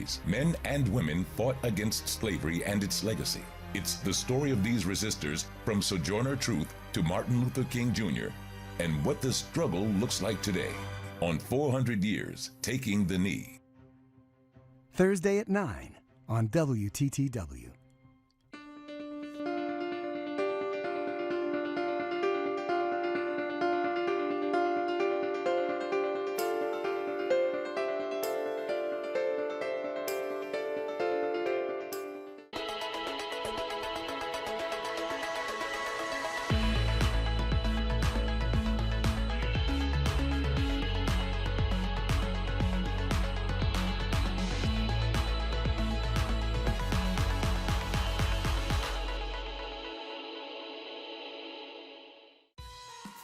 centuries, men and women fought against slavery and its legacy. It's the story of these resistors, from Sojourner Truth to Martin Luther King Jr., and what the struggle looks like today on 400 Years Taking the Knee. Thursday at 9 on WTTW.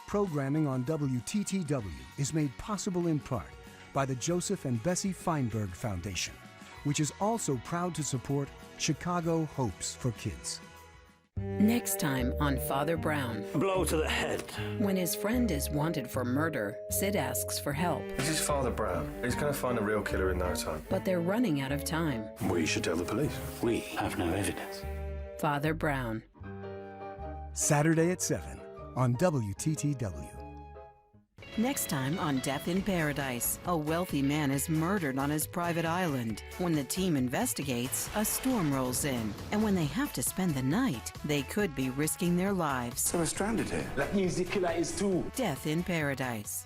Programming on WTTW is made possible in part by the Joseph and Bessie Feinberg Foundation, which is also proud to support Chicago Hopes for Kids. Next time on Father Brown. A blow to the head. When his friend is wanted for murder, Sid asks for help. This is Father Brown. He's going to find a real killer in no time. But they're running out of time. We should tell the police. We have no evidence. Father Brown. Saturday at 7 on WTTW. Next time on Death in Paradise, a wealthy man is murdered on his private island. When the team investigates, a storm rolls in. And when they have to spend the night, they could be risking their lives. So we're stranded here. That means the killer is too. Death in Paradise.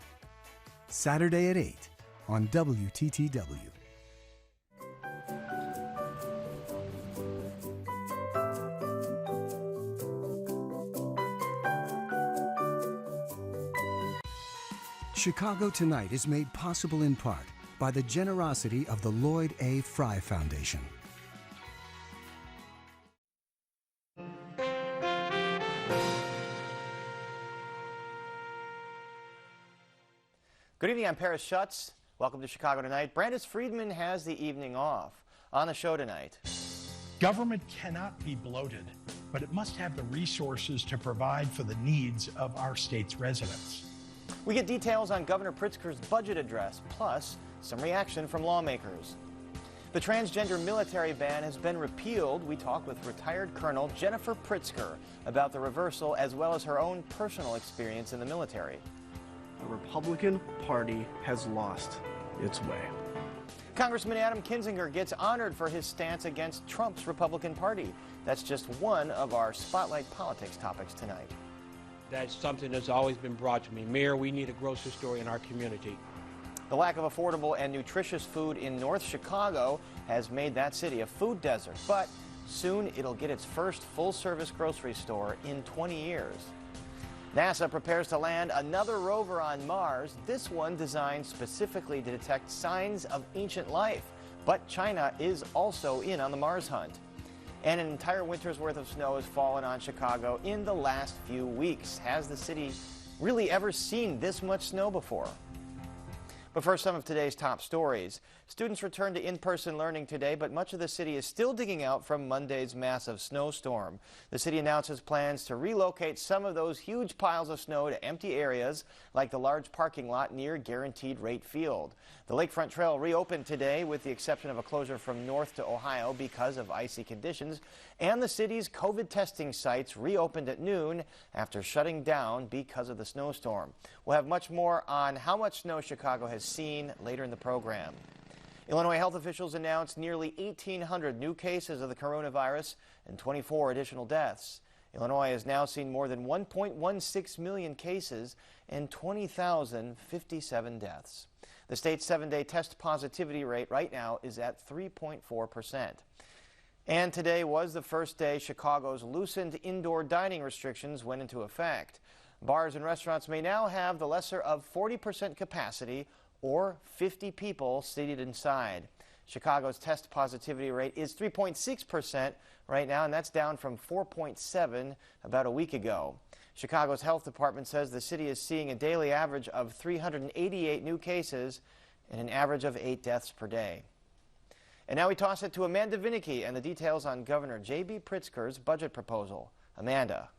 Saturday at 8 on WTTW. Chicago Tonight is made possible in part by the generosity of the Lloyd A. Fry Foundation. Good evening, I'm Paris Schutz. Welcome to Chicago Tonight. Brandis Friedman has the evening off. On the show tonight. Government cannot be bloated, but it must have the resources to provide for the needs of our state's residents. We get details on Governor Pritzker's budget address, plus some reaction from lawmakers. The transgender military ban has been repealed. We talk with retired Colonel Jennifer Pritzker about the reversal as well as her own personal experience in the military. The Republican Party has lost its way. Congressman Adam Kinzinger gets honored for his stance against Trump's Republican Party. That's just one of our Spotlight Politics topics tonight. That's something that's always been brought to me. Mayor, we need a grocery store in our community. The lack of affordable and nutritious food in North Chicago has made that city a food desert, but soon it'll get its first full-service grocery store in 20 years. NASA prepares to land another rover on Mars, this one designed specifically to detect signs of ancient life. But China is also in on the Mars hunt. And an entire winter's worth of snow has fallen on Chicago in the last few weeks. Has the city really ever seen this much snow before? But first, some of today's top stories. Students returned to in-person learning today, but much of the city is still digging out from Monday's massive snowstorm. The city announces plans to relocate some of those huge piles of snow to empty areas, like the large parking lot near Guaranteed Rate Field. The Lakefront Trail reopened today, with the exception of a closure from north to Ohio because of icy conditions, and the city's COVID testing sites reopened at noon after shutting down because of the snowstorm. We'll have much more on how much snow Chicago has seen later in the program. Illinois health officials announced nearly 1,800 new cases of the coronavirus and 24 additional deaths. Illinois has now seen more than 1.16 million cases and 20,057 deaths. The state's 7-day test positivity rate right now is at 3.4%. And today was the first day Chicago's loosened indoor dining restrictions went into effect. Bars and restaurants may now have the lesser of 40% capacity or 50 people seated inside. Chicago's test positivity rate is 3.6% right now, and that's down from 4.7% about a week ago. Chicago's health department says the city is seeing a daily average of 388 new cases and an average of 8 deaths per day. And now we toss it to Amanda Vinicky and the details on Governor J.B. Pritzker's budget proposal. Amanda.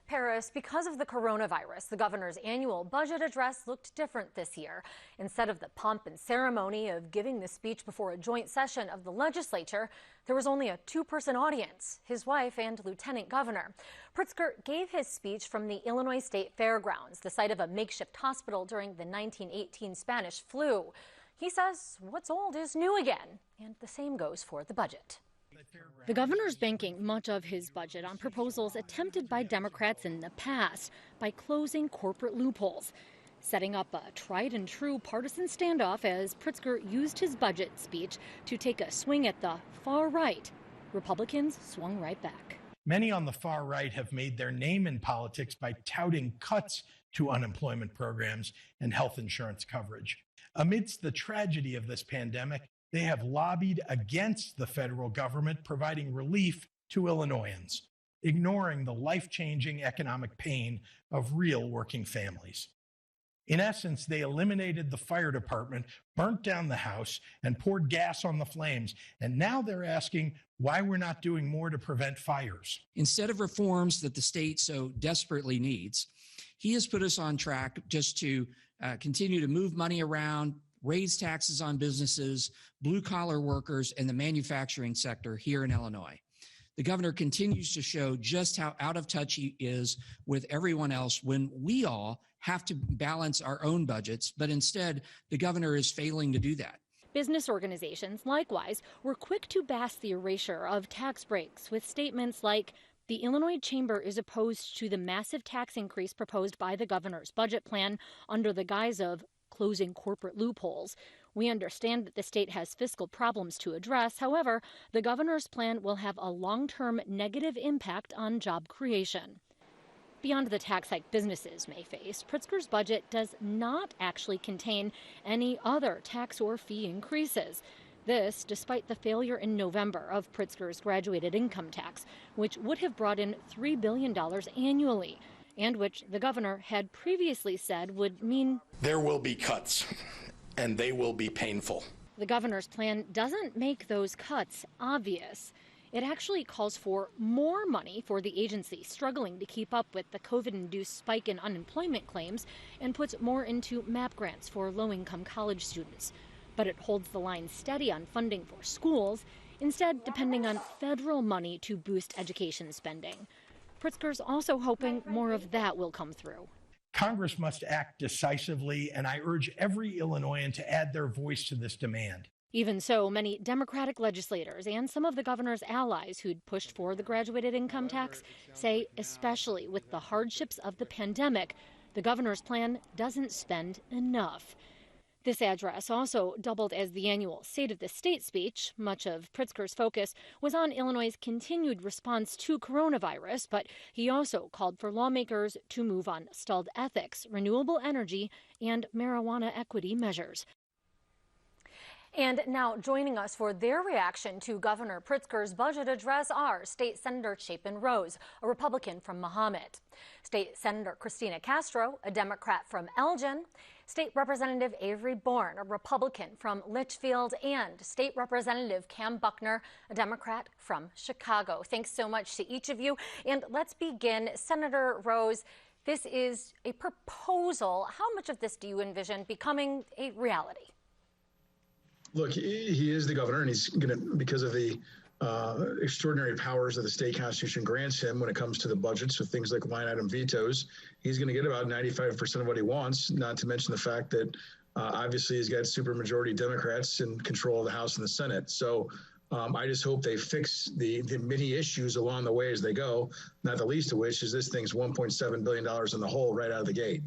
Paris, because of the coronavirus, the governor's annual budget address looked different this year. Instead of the pomp and ceremony of giving the speech before a joint session of the legislature, there was only a two-person audience, his wife and Lieutenant Governor. Pritzker gave his speech from the Illinois State Fairgrounds, the site of a makeshift hospital during the 1918 Spanish flu. He says what's old is new again, and the same goes for the budget. The governor's banking much of his budget on proposals attempted by Democrats in the past by closing corporate loopholes, setting up a tried and true partisan standoff as Pritzker used his budget speech to take a swing at the far right. Republicans swung right back. Many on the far right have made their name in politics by touting cuts to unemployment programs and health insurance coverage. Amidst the tragedy of this pandemic, they have lobbied against the federal government providing relief to Illinoisans, ignoring the life-changing economic pain of real working families. In essence, they eliminated the fire department, burnt down the House, and poured gas on the flames. And now they're asking why we're not doing more to prevent fires. Instead of reforms that the state so desperately needs, he has put us on track just to continue to move money around, raise taxes on businesses, blue-collar workers, and the manufacturing sector here in Illinois. The governor continues to show just how out of touch he is with everyone else when we all have to balance our own budgets, but instead, the governor is failing to do that. Business organizations, likewise, were quick to bash the erasure of tax breaks with statements like, "The Illinois Chamber is opposed to the massive tax increase proposed by the governor's budget plan under the guise of closing corporate loopholes. We understand that the state has fiscal problems to address. However, the governor's plan will have a long-term negative impact on job creation." Beyond the tax hike businesses may face, Pritzker's budget does not actually contain any other tax or fee increases. This, despite the failure in November of Pritzker's graduated income tax, which would have brought in $3 billion annually, and which the governor had previously said would mean there will be cuts, and they will be painful. The governor's plan doesn't make those cuts obvious. It actually calls for more money for the agency struggling to keep up with the COVID-induced spike in unemployment claims and puts more into MAP grants for low-income college students. But it holds the line steady on funding for schools, instead depending on federal money to boost education spending. Pritzker's also hoping more of that will come through. Congress must act decisively, and I urge every Illinoisan to add their voice to this demand. Even so, many Democratic legislators and some of the governor's allies who'd pushed for the graduated income tax say, especially with the hardships of the pandemic, the governor's plan doesn't spend enough. This address also doubled as the annual State of the State speech. Much of Pritzker's focus was on Illinois' continued response to coronavirus, but he also called for lawmakers to move on stalled ethics, renewable energy, and marijuana equity measures. And now joining us for their reaction to Governor Pritzker's budget address are State Senator Chapin Rose, a Republican from Mahomet, State Senator Christina Castro, a Democrat from Elgin, State Representative Avery Bourne, a Republican from Litchfield, and State Representative Cam Buckner, a Democrat from Chicago. Thanks so much to each of you. And let's begin. Senator Rose, this is a proposal. How much of this do you envision becoming a reality? Look, he is the governor, and he's going to, because of the extraordinary powers that the state constitution grants him when it comes to the budget, so things like line item vetoes, he's going to get about 95% of what he wants, not to mention the fact that obviously he's got supermajority Democrats in control of the House and the Senate. So I just hope they fix the many issues along the way as they go, not the least of which is this thing's $1.7 billion in the hole right out of the gate.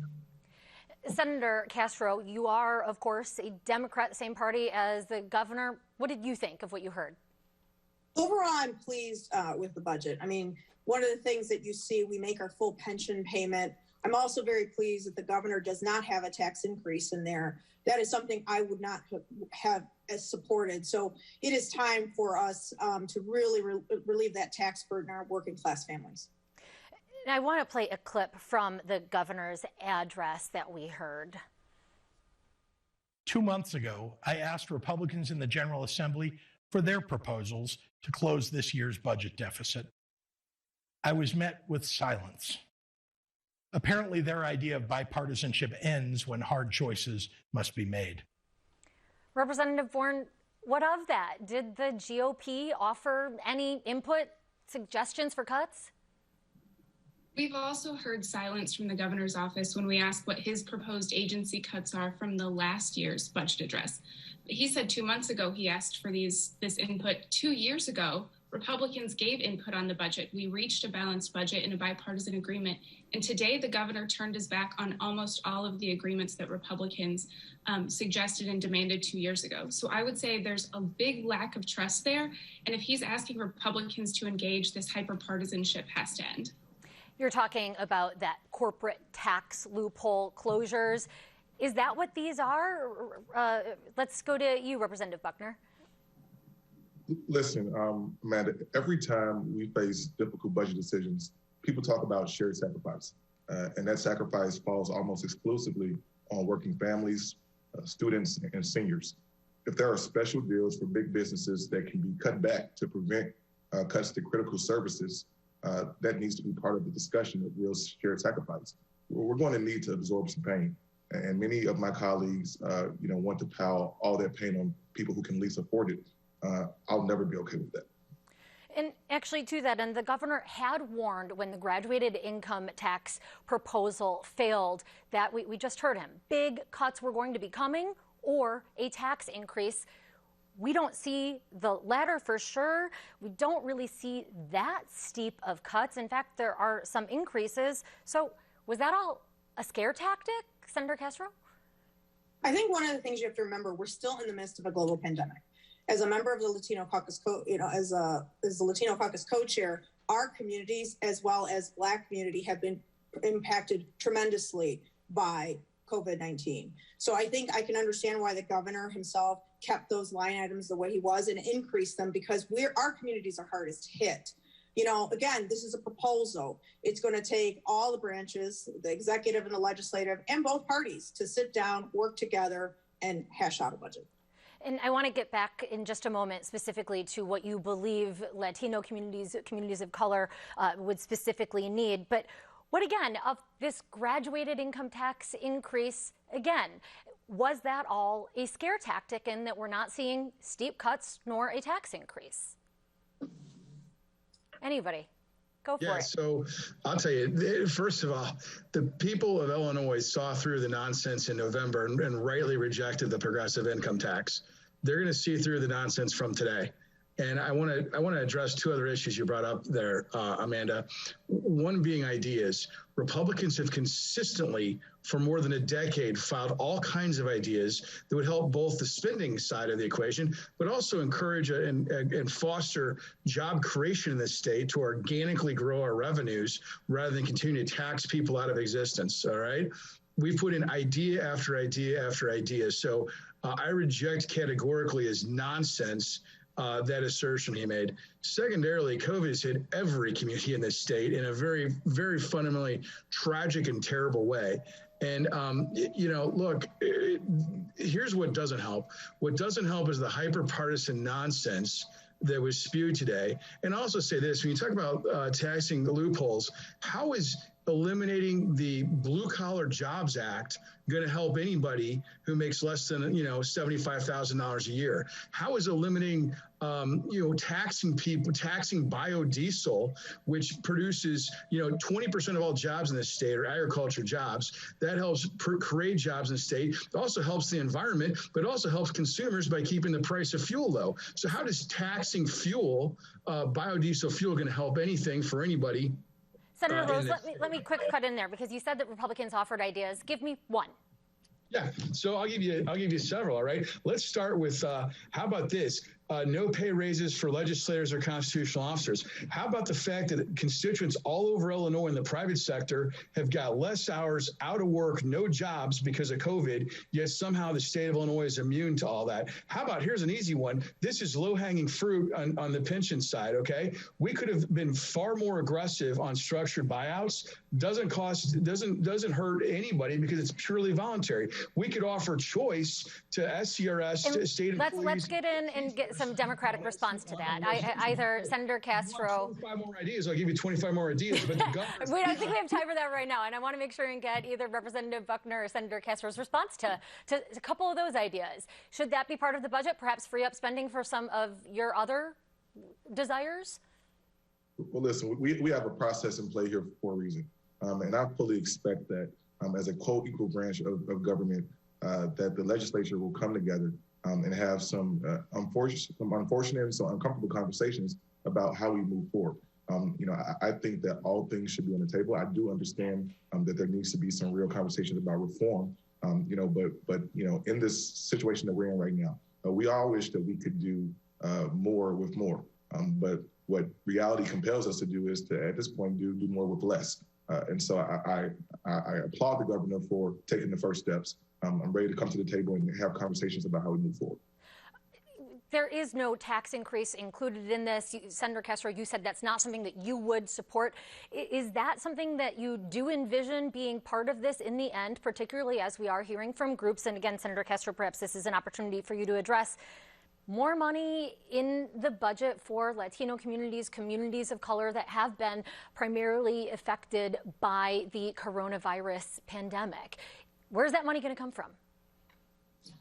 Senator Castro, you are, of course, a Democrat, the same party as the governor. What did you think of what you heard? Overall, I'm pleased with the budget. I mean, one of the things that you see, we make our full pension payment. I'm also very pleased that the governor does not have a tax increase in there. That is something I would not have as supported. So it is time for us to really relieve that tax burden on our working class families. I want to play a clip from the governor's address that we heard. 2 months ago, I asked Republicans in the General Assembly for their proposals to close this year's budget deficit. I was met with silence. Apparently, their idea of bipartisanship ends when hard choices must be made. Representative Bourne, what of that? Did the GOP offer any input, suggestions for cuts? We've also heard silence from the governor's office when we asked what his proposed agency cuts are from the last year's budget address. He said 2 months ago he asked for this input. 2 years ago, Republicans gave input on the budget. We reached a balanced budget in a bipartisan agreement. And today, the governor turned his back on almost all of the agreements that Republicans suggested and demanded 2 years ago. So I would say there's a big lack of trust there. And if he's asking Republicans to engage, this hyperpartisanship has to end. You're talking about that corporate tax loophole closures. Is that what these are? Let's go to you, Representative Buckner. Listen, Amanda, every time we face difficult budget decisions, people talk about shared sacrifice. And that sacrifice falls almost exclusively on working families, students, and seniors. If there are special deals for big businesses that can be cut back to prevent cuts to critical services, that needs to be part of the discussion of real shared sacrifice. We're going to need to absorb some pain. And many of my colleagues, want to pile all that pain on people who can least afford it. I'll never be okay with that. And actually to that end, the governor had warned when the graduated income tax proposal failed that we just heard him. Big cuts were going to be coming or a tax increase. We don't see the latter for sure. We don't really see that steep of cuts. In fact, there are some increases. So was that all a scare tactic, Senator Castro? I think one of the things you have to remember, we're still in the midst of a global pandemic. As a member of the Latino Caucus, as the Latino Caucus co-chair, our communities as well as Black community have been impacted tremendously by COVID-19. So I think I can understand why the governor himself kept those line items the way he was and increased them because our communities are hardest hit. Again, this is a proposal. It's going to take all the branches, the executive and the legislative, and both parties to sit down, work together, and hash out a budget. And I want to get back in just a moment specifically to what you believe Latino communities of color would specifically need. But what, again, of this graduated income tax increase, again, was that all a scare tactic in that we're not seeing steep cuts nor a tax increase? Anybody? Go for it. Yeah, so I'll tell you, first of all, the people of Illinois saw through the nonsense in November and rightly rejected the progressive income tax. They're going to see through the nonsense from today. And I want to address two other issues you brought up there, Amanda. One being ideas. Republicans have consistently, for more than a decade, filed all kinds of ideas that would help both the spending side of the equation, but also encourage and foster job creation in this state to organically grow our revenues rather than continue to tax people out of existence. All right. We've put in idea after idea after idea. So I reject categorically as nonsense that assertion he made. Secondarily, COVID has hit every community in this state in a very, very fundamentally tragic and terrible way. And, look, here's what doesn't help. What doesn't help is the hyper-partisan nonsense that was spewed today. And also say this, when you talk about taxing the loopholes, how is eliminating the Blue Collar Jobs Act going to help anybody who makes less than, $75,000 a year? How is eliminating, taxing biodiesel, which produces, 20% of all jobs in this state are agriculture jobs? That helps create jobs in the state. It also helps the environment, but it also helps consumers by keeping the price of fuel low. So how does taxing fuel, biodiesel fuel, going to help anything for anybody? Senator Rose, let me quick cut in there because you said that Republicans offered ideas. Give me one. Yeah, so I'll give you several. All right, let's start with how about this? No pay raises for legislators or constitutional officers. How about the fact that constituents all over Illinois in the private sector have got less hours, out of work, no jobs because of COVID, yet somehow the state of Illinois is immune to all that? How about, here's an easy one. This is low-hanging fruit on the pension side, okay? We could have been far more aggressive on structured buyouts. Doesn't hurt anybody because it's purely voluntary. We could offer choice to SCRS, to state employees. Let's get in and get some Democratic response to that. Either Senator Castro. 25 more ideas. I'll give you 25 more ideas. But the governor. Wait, I think we have time for that right now, and I want to make sure and get either Representative Buckner or Senator Castro's response to a couple of those ideas. Should that be part of the budget? Perhaps free up spending for some of your other desires? Well, listen, we have a process in play here for a reason. And I fully expect that as a co-equal branch of government, that the legislature will come together and have some unfortunate and some uncomfortable conversations about how we move forward. I think that all things should be on the table. I do understand that there needs to be some real conversations about reform, but in this situation that we're in right now, we all wish that we could do more with more. But what reality compels us to do is to, at this point, do more with less. And so I applaud the governor for taking the first steps. I'm ready to come to the table and have conversations about how we move forward. There is no tax increase included in this. Senator Castro, you said that's not something that you would support. Is that something that you do envision being part of this in the end, particularly as we are hearing from groups? And again, Senator Castro, perhaps this is an opportunity for you to address more money in the budget for Latino communities, communities of color that have been primarily affected by the coronavirus pandemic. Where's that money going to come from?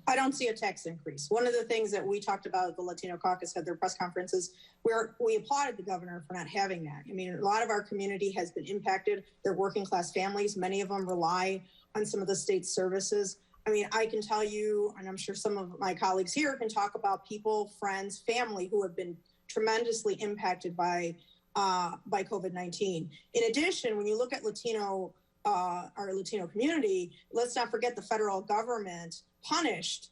I don't see a tax increase. One of the things that we talked about at the Latino Caucus at their press conferences, where we applauded the governor for not having that. I mean, a lot of our community has been impacted. They're working class families. Many of them rely on some of the state's services. I mean, I can tell you, and I'm sure some of my colleagues here can talk about people, friends, family who have been tremendously impacted by COVID-19. In addition, when you look at our Latino community, let's not forget the federal government punished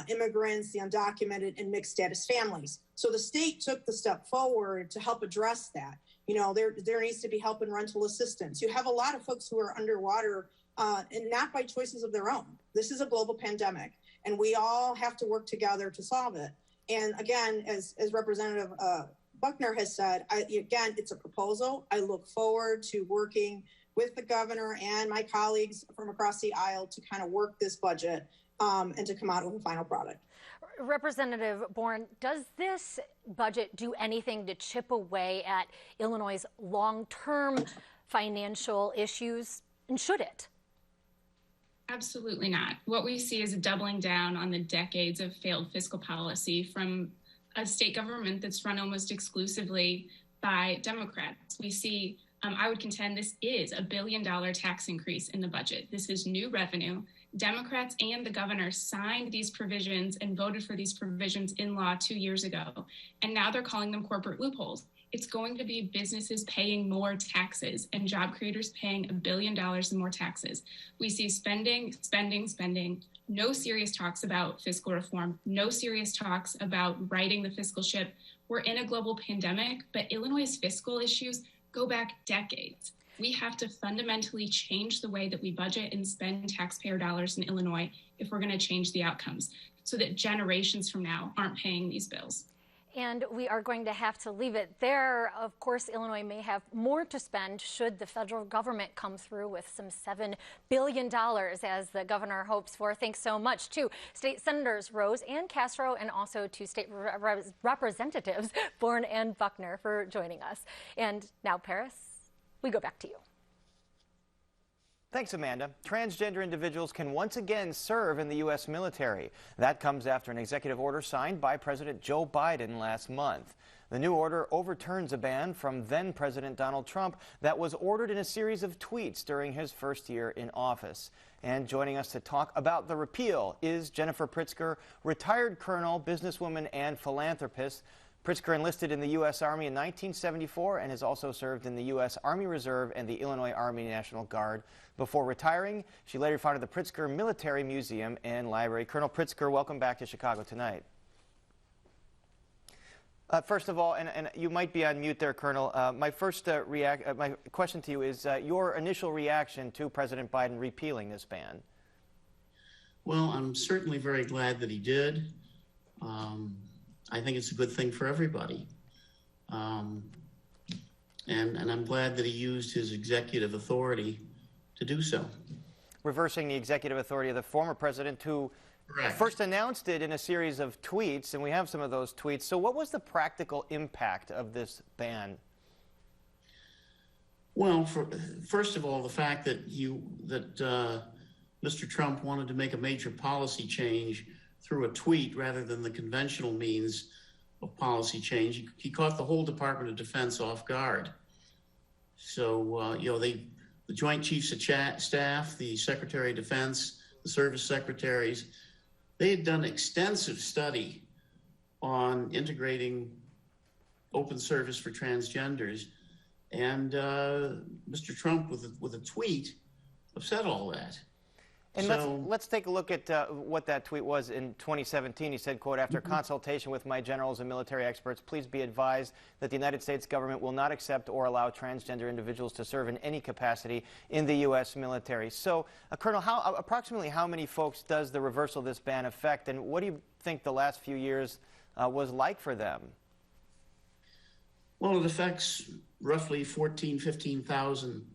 immigrants, the undocumented, and mixed status families. So the state took the step forward to help address that. There needs to be help in rental assistance. You have a lot of folks who are underwater and not by choices of their own. This is a global pandemic, and we all have to work together to solve it. And again, as Representative Buckner has said, again, it's a proposal. I look forward to working with the governor and my colleagues from across the aisle to kind of work this budget and to come out with a final product. Representative Bourne, does this budget do anything to chip away at Illinois' long-term financial issues, and should it? Absolutely not. What we see is a doubling down on the decades of failed fiscal policy from a state government that's run almost exclusively by Democrats. We see, I would contend this is a $1 billion tax increase in the budget. This is new revenue. Democrats and the governor signed these provisions and voted for these provisions in law 2 years ago, and now they're calling them corporate loopholes. It's going to be businesses paying more taxes and job creators paying $1 billion in more taxes. We see spending, no serious talks about fiscal reform, no serious talks about righting the fiscal ship. We're in a global pandemic, but Illinois' fiscal issues go back decades. We have to fundamentally change the way that we budget and spend taxpayer dollars in Illinois if we're going to change the outcomes so that generations from now aren't paying these bills. And we are going to have to leave it there. Of course, Illinois may have more to spend should the federal government come through with some $7 billion, as the governor hopes for. Thanks so much to State Senators Rose and Castro, and also to State Representatives Bourne and Buckner for joining us. And now, Paris, we go back to you. Thanks, Amanda. Transgender individuals can once again serve in the U.S. military. That comes after an executive order signed by President Joe Biden last month. The new order overturns a ban from then-President Donald Trump that was ordered in a series of tweets during his first year in office. And joining us to talk about the repeal is Jennifer Pritzker, retired colonel, businesswoman, and philanthropist. Pritzker enlisted in the U.S. Army in 1974 and has also served in the U.S. Army Reserve and the Illinois Army National Guard. Before retiring, she later founded the Pritzker Military Museum and Library. Colonel Pritzker, welcome back to Chicago tonight. First of all, and you might be on mute there, Colonel, my question to you is your initial reaction to President Biden repealing this ban. Well, I'm certainly very glad that he did. I think it's a good thing for everybody. And I'm glad that he used his executive authority to do so. Reversing the executive authority of the former president, who Correct. First announced it in a series of tweets, and we have some of those tweets. So what was the practical impact of this ban? Well, first of all, the fact that Mr. Trump wanted to make a major policy change through a tweet rather than the conventional means of policy change, he caught the whole Department of Defense off guard. So, the Joint Chiefs of Staff, the Secretary of Defense, the service secretaries, they had done extensive study on integrating open service for transgenders. And Mr. Trump, with a tweet, upset all that. And let's take a look at what that tweet was in 2017. He said, quote, after consultation with my generals and military experts, please be advised that the United States government will not accept or allow transgender individuals to serve in any capacity in the U.S. military. So, Colonel, approximately how many folks does the reversal of this ban affect, and what do you think the last few years was like for them? Well, it affects roughly 15,000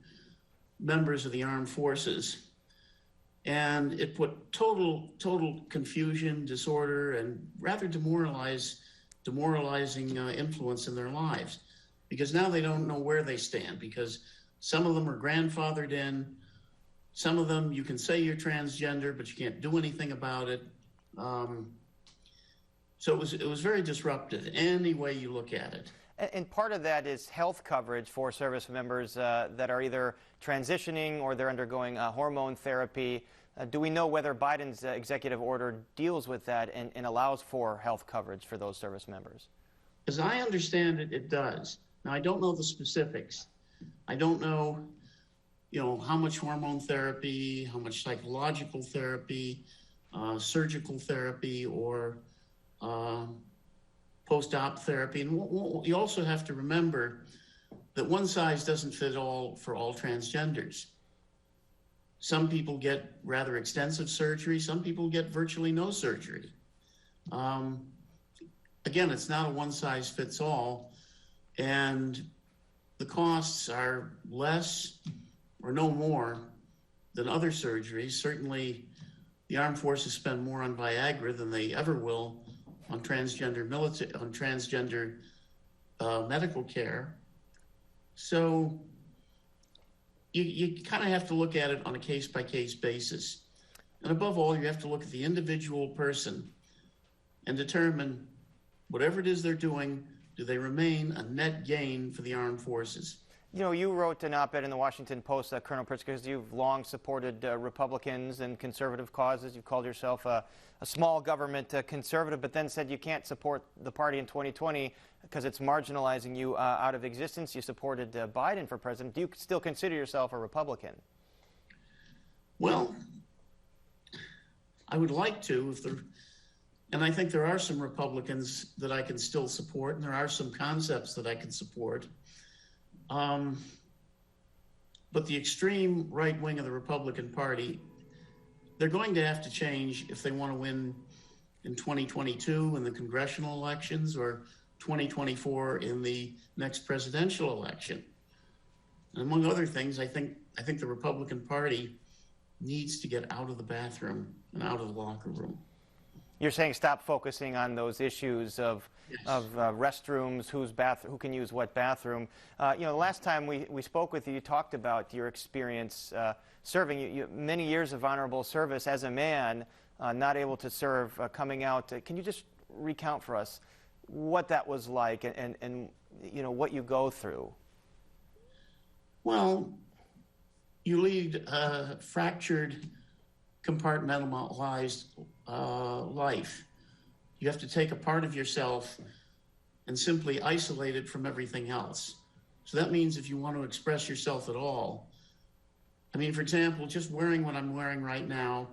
members of the armed forces. And it put total confusion, disorder, and rather demoralizing influence in their lives, because now they don't know where they stand, because some of them are grandfathered in, some of them you can say you're transgender, but you can't do anything about it. So it was very disruptive, any way you look at it. And part of that is health coverage for service members that are either transitioning or they're undergoing hormone therapy. Do we know whether Biden's executive order deals with that and allows for health coverage for those service members? As I understand it, it does. Now, I don't know the specifics. I don't know, how much hormone therapy, how much psychological therapy, surgical therapy, or post-op therapy. And you also have to remember that one size doesn't fit all for all transgenders. Some people get rather extensive surgery. Some people get virtually no surgery. Again, it's not a one size fits all. And the costs are less or no more than other surgeries. Certainly, the armed forces spend more on Viagra than they ever will on transgender medical care. So you kind of have to look at it on a case-by-case basis. And above all, you have to look at the individual person and determine whatever it is they're doing, do they remain a net gain for the armed forces? You wrote an op-ed in the Washington Post, Colonel Pritzker, because you've long supported Republicans and conservative causes. You've called yourself a small government conservative, but then said you can't support the party in 2020 because it's marginalizing you out of existence. You supported Biden for president. Do you still consider yourself a Republican? Well, I would like to, and I think there are some Republicans that I can still support, and there are some concepts that I can support. But the extreme right wing of the Republican Party, they're going to have to change if they want to win in 2022 in the congressional elections or 2024 in the next presidential election. And among other things, I think the Republican Party needs to get out of the bathroom and out of the locker room. You're saying stop focusing on those issues of restrooms, who can use what bathroom. The last time we spoke with you, you talked about your experience serving. Many years of honorable service as a man, not able to serve, coming out. Can you just recount for us what that was like and what you go through? Well, you lead a fractured, compartmentalized life. You have to take a part of yourself and simply isolate it from everything else. So that means if you want to express yourself at all, for example, just wearing what I'm wearing right now,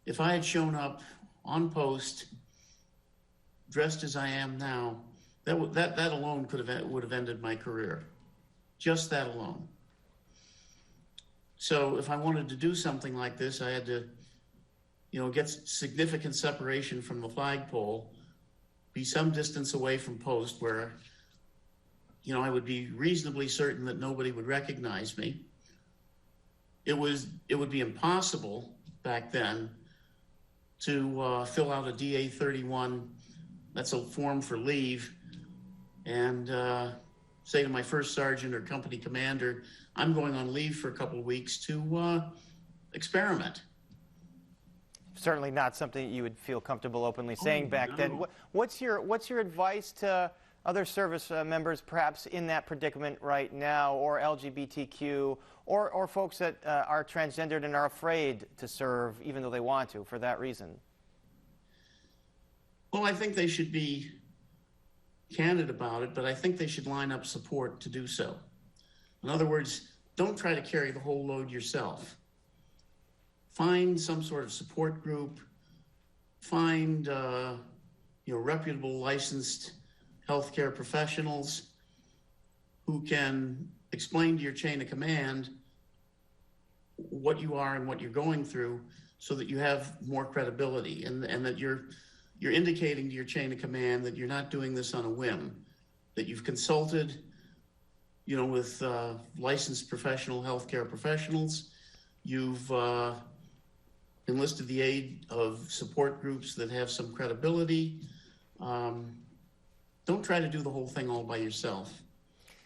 if I had shown up on post dressed as I am now, that alone would have ended my career. Just that alone. So if I wanted to do something like this, I had to, get significant separation from the flagpole, be some distance away from post where, I would be reasonably certain that nobody would recognize me. It would be impossible back then to fill out a DA-31, that's a form for leave, and say to my first sergeant or company commander, I'm going on leave for a couple of weeks to experiment. Certainly not something you would feel comfortable openly saying back then. What's your advice to other service members perhaps in that predicament right now, or LGBTQ, or folks that are transgendered and are afraid to serve even though they want to for that reason? Well, I think they should be candid about it, but I think they should line up support to do so. In other words, don't try to carry the whole load yourself. Find some sort of support group, find reputable licensed healthcare professionals who can explain to your chain of command what you are and what you're going through so that you have more credibility and that you're indicating to your chain of command that you're not doing this on a whim, that you've consulted, with licensed professional healthcare professionals. You've enlisted the aid of support groups that have some credibility. Don't try to do the whole thing all by yourself.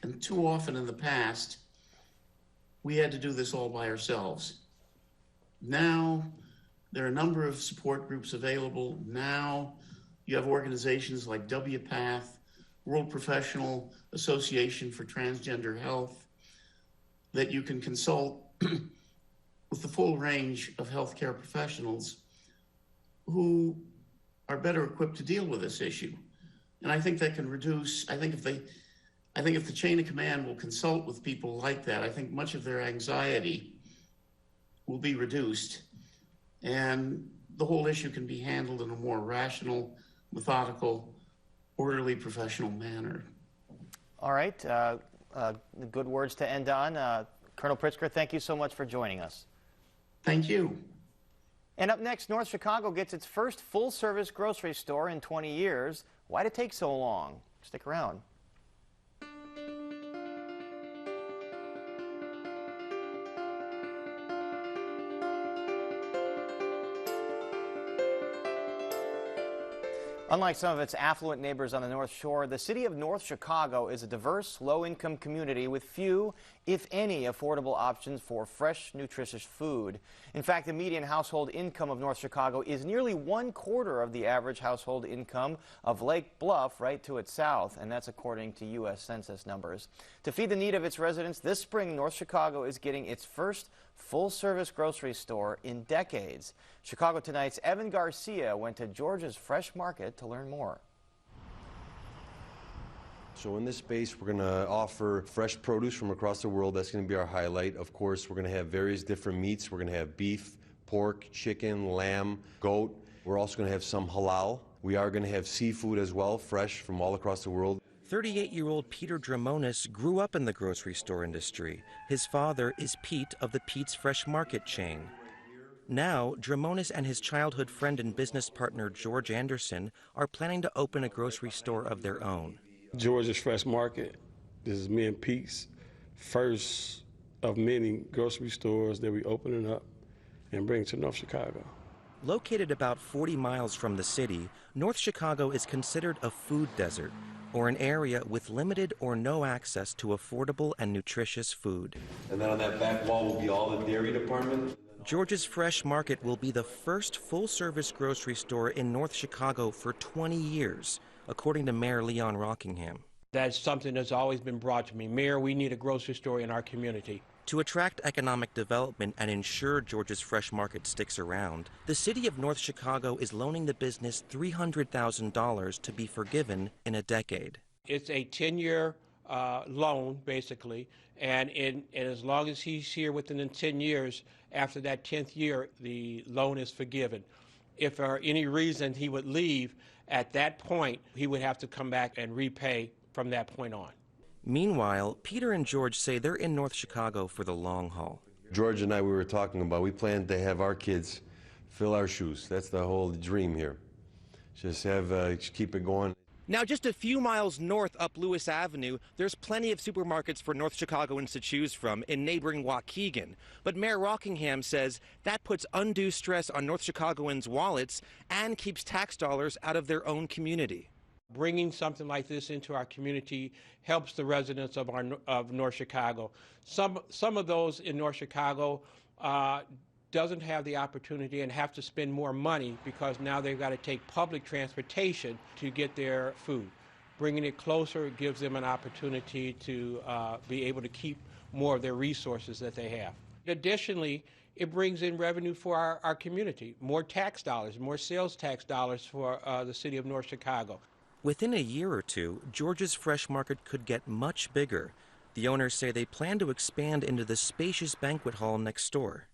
And too often in the past, we had to do this all by ourselves. Now, there are a number of support groups available. Now, you have organizations like WPATH, World Professional Association for Transgender Health, that you can consult with the full range of healthcare professionals who are better equipped to deal with this issue. And I think that can reduce, I think if the chain of command will consult with people like that, I think much of their anxiety will be reduced. And the whole issue can be handled in a more rational, methodical, orderly, professional manner. All right, good words to end on. Colonel Pritzker, thank you so much for joining us. Thank you. And up next, North Chicago gets its first full-service grocery store in 20 years. Why did it take so long? Stick around. Unlike some of its affluent neighbors on the North Shore, the city of North Chicago is a diverse, low-income community with few, if any, affordable options for fresh, nutritious food. In fact, the median household income of North Chicago is nearly 1/4 of the average household income of Lake Bluff, right to its south, and that's according to U.S. Census numbers. To feed the need of its residents, this spring, North Chicago is getting its first full-service grocery store in decades. Chicago Tonight's Evan Garcia went to George's Fresh Market to learn more. So in this space, we're going to offer fresh produce from across the world. That's going to be our highlight. Of course, we're going to have various different meats. We're going to have beef, pork, chicken, lamb, goat. We're also going to have some halal. We are going to have seafood as well, fresh from all across the world. 38-year-old Peter Dramonis grew up in the grocery store industry. His father is Pete of the Pete's Fresh Market chain. Now, Dramonis and his childhood friend and business partner George Anderson are planning to open a grocery store of their own. George's Fresh Market, this is me and Pete's first of many grocery stores that we opening up and bring to North Chicago. Located about 40 miles from the city, North Chicago is considered a food desert, or an area with limited or no access to affordable and nutritious food. And then on that back wall will be all the dairy department. George's Fresh Market will be the first full-service grocery store in North Chicago for 20 years, according to Mayor Leon Rockingham. That's something that's always been brought to me. Mayor, we need a grocery store in our community. To attract economic development and ensure George's Fresh Market sticks around, the city of North Chicago is loaning the business $300,000 to be forgiven in a decade. It's a 10-year loan, basically, and as long as he's here within 10 years, after that 10th year, the loan is forgiven. If for any reason he would leave, at that point, he would have to come back and repay from that point on. Meanwhile, Peter and George say they're in North Chicago for the long haul. George and I, we were talking about, we plan to have our kids fill our shoes. That's the whole dream here. Just keep it going. Now, just a few miles north up Lewis Avenue, there's plenty of supermarkets for North Chicagoans to choose from in neighboring Waukegan. But Mayor Rockingham says that puts undue stress on North Chicagoans' wallets and keeps tax dollars out of their own community. Bringing something like this into our community helps the residents of North Chicago. Some of those in North Chicago doesn't have the opportunity and have to spend more money because now they've got to take public transportation to get their food. Bringing it closer gives them an opportunity to be able to keep more of their resources that they have. Additionally, it brings in revenue for our community, more tax dollars, more sales tax dollars for the city of North Chicago. Within a year or two, George's Fresh Market could get much bigger. The owners say they plan to expand into the spacious banquet hall next door.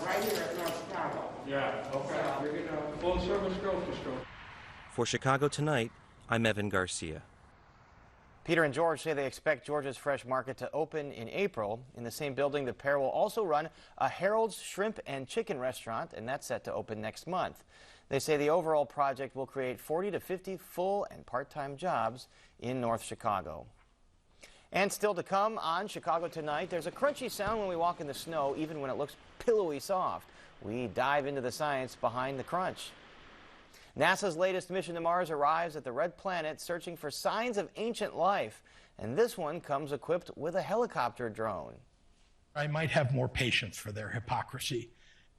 Right here at North Chicago. Yeah, okay. We're getting a full-service grocery store. For Chicago Tonight, I'm Evan Garcia. Peter and George say they expect George's Fresh Market to open in April. In the same building, the pair will also run a Harold's Shrimp and Chicken restaurant, and that's set to open next month. They say the overall project will create 40 to 50 full and part-time jobs in North Chicago. And still to come on Chicago Tonight, there's a crunchy sound when we walk in the snow, even when it looks pillowy soft. We dive into the science behind the crunch. NASA's latest mission to Mars arrives at the Red Planet searching for signs of ancient life. And this one comes equipped with a helicopter drone. I might have more patience for their hypocrisy,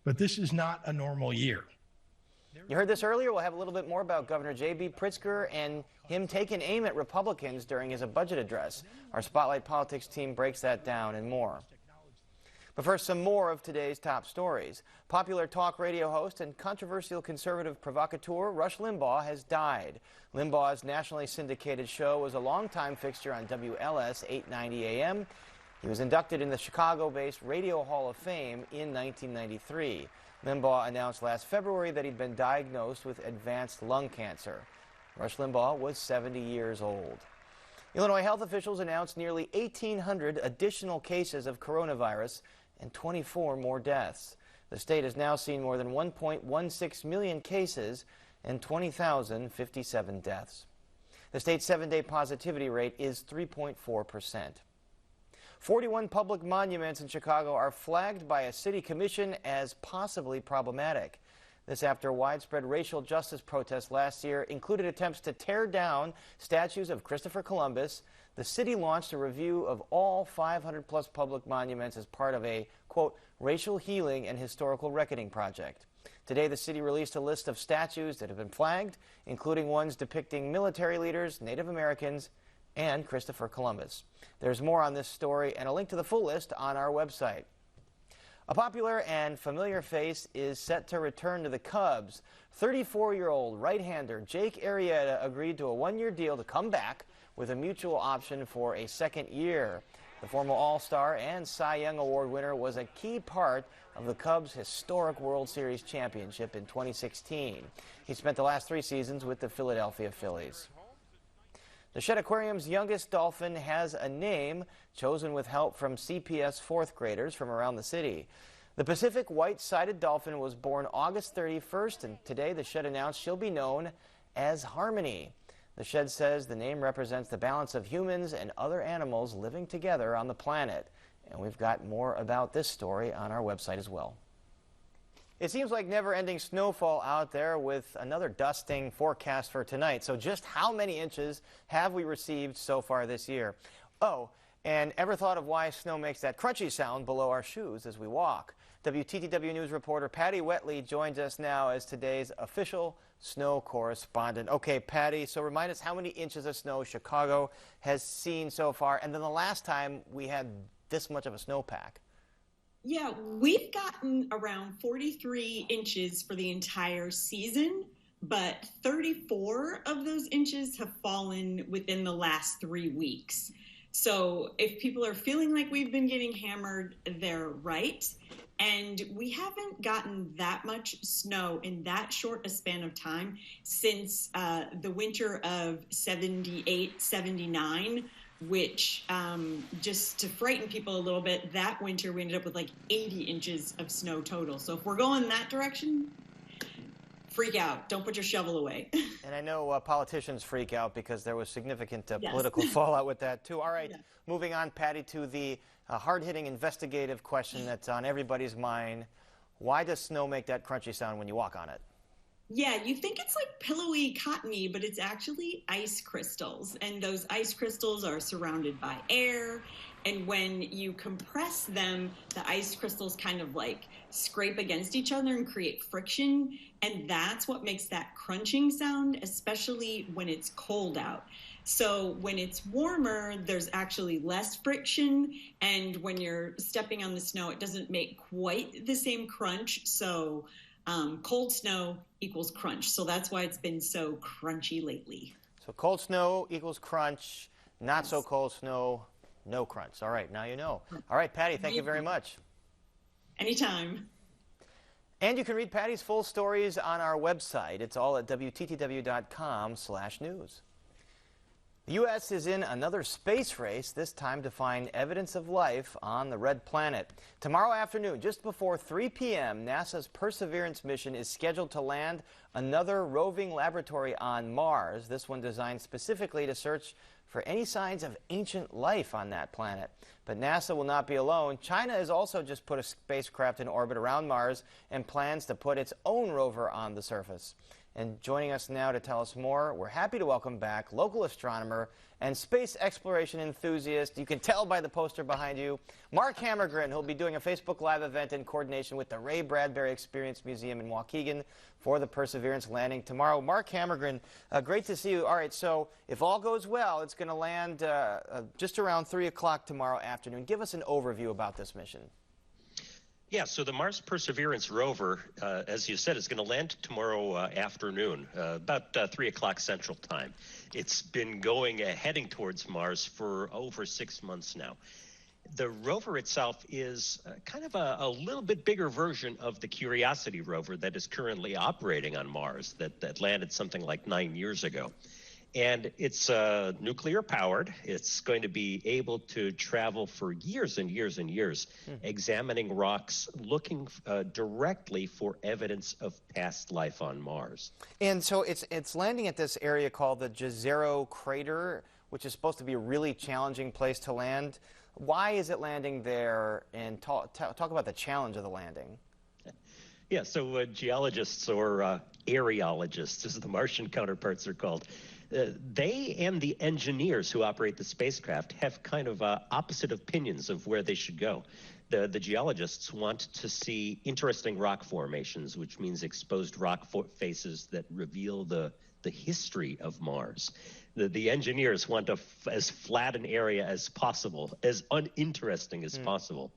but this is not a normal year. You heard this earlier. We'll have a little bit more about Governor J.B. Pritzker and him taking aim at Republicans during his budget address. Our Spotlight Politics team breaks that down and more. But first, some more of today's top stories. Popular talk radio host and controversial conservative provocateur Rush Limbaugh has died. Limbaugh's nationally syndicated show was a longtime fixture on WLS 890 AM. He was inducted in the Chicago-based Radio Hall of Fame in 1993. Limbaugh announced last February that he'd been diagnosed with advanced lung cancer. Rush Limbaugh was 70 years old. Illinois health officials announced nearly 1,800 additional cases of coronavirus and 24 more deaths. The state has now seen more than 1.16 million cases and 20,057 deaths. The state's 7-day positivity rate is 3.4%. 41 public monuments in Chicago are flagged by a city commission as possibly problematic. This after widespread racial justice protests last year included attempts to tear down statues of Christopher Columbus. The city launched a review of all 500-plus public monuments as part of a, quote, racial healing and historical reckoning project. Today, the city released a list of statues that have been flagged, including ones depicting military leaders, Native Americans, and Christopher Columbus. There's more on this story and a link to the full list on our website. A popular and familiar face is set to return to the Cubs. 34-year-old right-hander Jake Arrieta agreed to a one-year deal to come back with a mutual option for a second year. The former All-Star and Cy Young Award winner was a key part of the Cubs' historic World Series championship in 2016. He spent the last 3 seasons with the Philadelphia Phillies. The Shedd Aquarium's youngest dolphin has a name, chosen with help from CPS 4th graders from around the city. The Pacific white-sided dolphin was born August 31st, and today the Shedd announced she'll be known as Harmony. The Shedd says the name represents the balance of humans and other animals living together on the planet. And we've got more about this story on our website as well. It seems like never-ending snowfall out there with another dusting forecast for tonight. So just how many inches have we received so far this year? Oh, and ever thought of why snow makes that crunchy sound below our shoes as we walk? WTTW News reporter Patty Wetley joins us now as today's official snow correspondent. Okay, Patty, so remind us how many inches of snow Chicago has seen so far, and then the last time we had this much of a snowpack. Yeah, we've gotten around 43 inches for the entire season, but 34 of those inches have fallen within the last 3 weeks. So if people are feeling like we've been getting hammered, they're right. And we haven't gotten that much snow in that short a span of time since the winter of 78, 79, which just to frighten people a little bit, that winter we ended up with like 80 inches of snow total. So if we're going that direction, freak out. Don't put your shovel away. And I know politicians freak out because there was significant Yes. political fallout with that, too. All right, moving on, Patty, to the hard-hitting investigative question that's on everybody's mind. Why does snow make that crunchy sound when you walk on it? Yeah, you think it's like pillowy, cottony, but it's actually ice crystals. And those ice crystals are surrounded by air. And when you compress them, the ice crystals kind of like scrape against each other and create friction. And that's what makes that crunching sound, especially when it's cold out. So when it's warmer, there's actually less friction. And when you're stepping on the snow, it doesn't make quite the same crunch. So cold snow equals crunch. So that's why it's been so crunchy lately. So cold snow equals crunch, not so cold snow, no crunch. All right, now you know. All right, Patty, thank you very much. Anytime. And you can read Patty's full stories on our website. It's all at WTTW.com/news. The U.S. is in another space race, this time to find evidence of life on the red planet. Tomorrow afternoon, just before 3 p.m., NASA's Perseverance mission is scheduled to land another roving laboratory on Mars, this one designed specifically to search for any signs of ancient life on that planet. But NASA will not be alone. China has also just put a spacecraft in orbit around Mars and plans to put its own rover on the surface. And joining us now to tell us more, we're happy to welcome back local astronomer and space exploration enthusiast, you can tell by the poster behind you, Mark Hammergren, who'll be doing a Facebook Live event in coordination with the Ray Bradbury Experience Museum in Waukegan for the Perseverance landing tomorrow. Mark Hammergren, great to see you. All right, so if all goes well, it's going to land just around 3 o'clock tomorrow afternoon. Give us an overview about this mission. Yeah, so the Mars Perseverance rover, as you said, is going to land tomorrow afternoon, about 3 o'clock Central Time. It's been heading towards Mars for over 6 months now. The rover itself is kind of a little bit bigger version of the Curiosity rover that is currently operating on Mars, that landed something like 9 years ago. And it's nuclear powered. It's going to be able to travel for years and years and years, examining rocks, looking directly for evidence of past life on Mars. And so it's landing at this area called the Jezero Crater, which is supposed to be a really challenging place to land. Why is it landing there? And talk about the challenge of the landing. Yeah, so geologists, or areologists, as the Martian counterparts are called, they and the engineers who operate the spacecraft have kind of opposite opinions of where they should go. The geologists want to see interesting rock formations, which means exposed rock faces that reveal the history of Mars. The engineers want as flat an area as possible, as uninteresting as possible.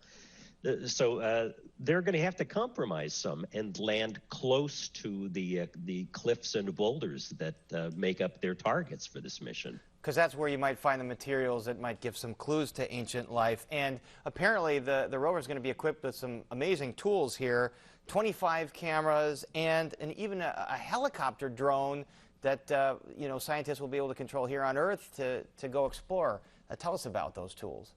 So they're going to have to compromise some and land close to the cliffs and boulders that make up their targets for this mission. Because that's where you might find the materials that might give some clues to ancient life. And apparently the rover is going to be equipped with some amazing tools here, 25 cameras and even a helicopter drone that scientists will be able to control here on Earth to go explore. Tell us about those tools.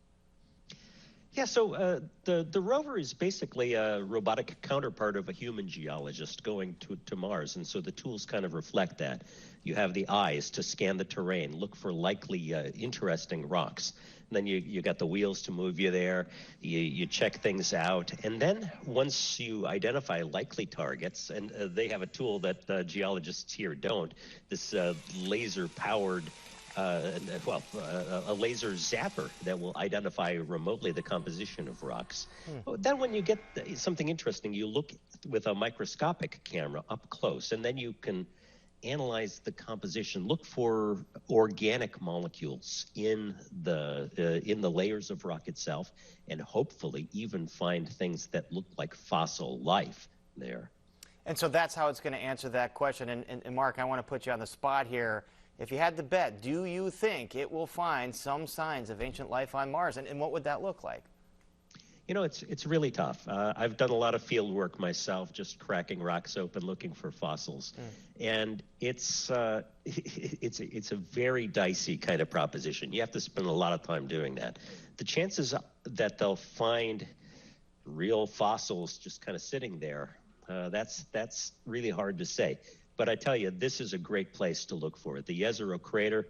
Yeah, so the rover is basically a robotic counterpart of a human geologist going to Mars, and so the tools kind of reflect that. You have the eyes to scan the terrain, look for likely interesting rocks. And then you got the wheels to move you there. You check things out, and then once you identify likely targets, and they have a tool that geologists here don't, this laser-powered a laser zapper that will identify remotely the composition of rocks. Then when you get something interesting, you look with a microscopic camera up close, and then you can analyze the composition, look for organic molecules in the layers of rock itself, and hopefully even find things that look like fossil life there. And so that's how it's going to answer that question. And Mark, I want to put you on the spot here. If you had to bet, do you think it will find some signs of ancient life on Mars? And what would that look like? You know, it's really tough. I've done a lot of field work myself, just cracking rocks open, looking for fossils. And it's a very dicey kind of proposition. You have to spend a lot of time doing that. The chances that they'll find real fossils just kind of sitting there That's really hard to say. But I tell you, this is a great place to look for it. The Jezero crater,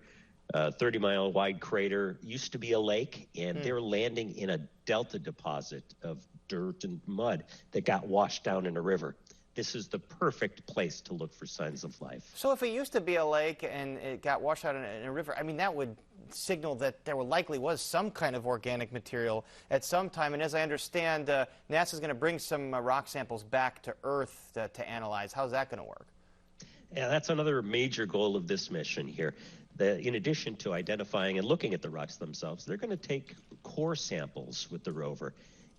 30-mile wide crater, used to be a lake, and they're landing in a delta deposit of dirt and mud that got washed down in a river. This is the perfect place to look for signs of life. So if it used to be a lake and it got washed out in a river, I mean, that would signal that there likely was some kind of organic material at some time. And as I understand, NASA's going to bring some rock samples back to Earth to analyze. How's that going to work? Yeah, that's another major goal of this mission here. In addition to identifying and looking at the rocks themselves, they're going to take core samples with the rover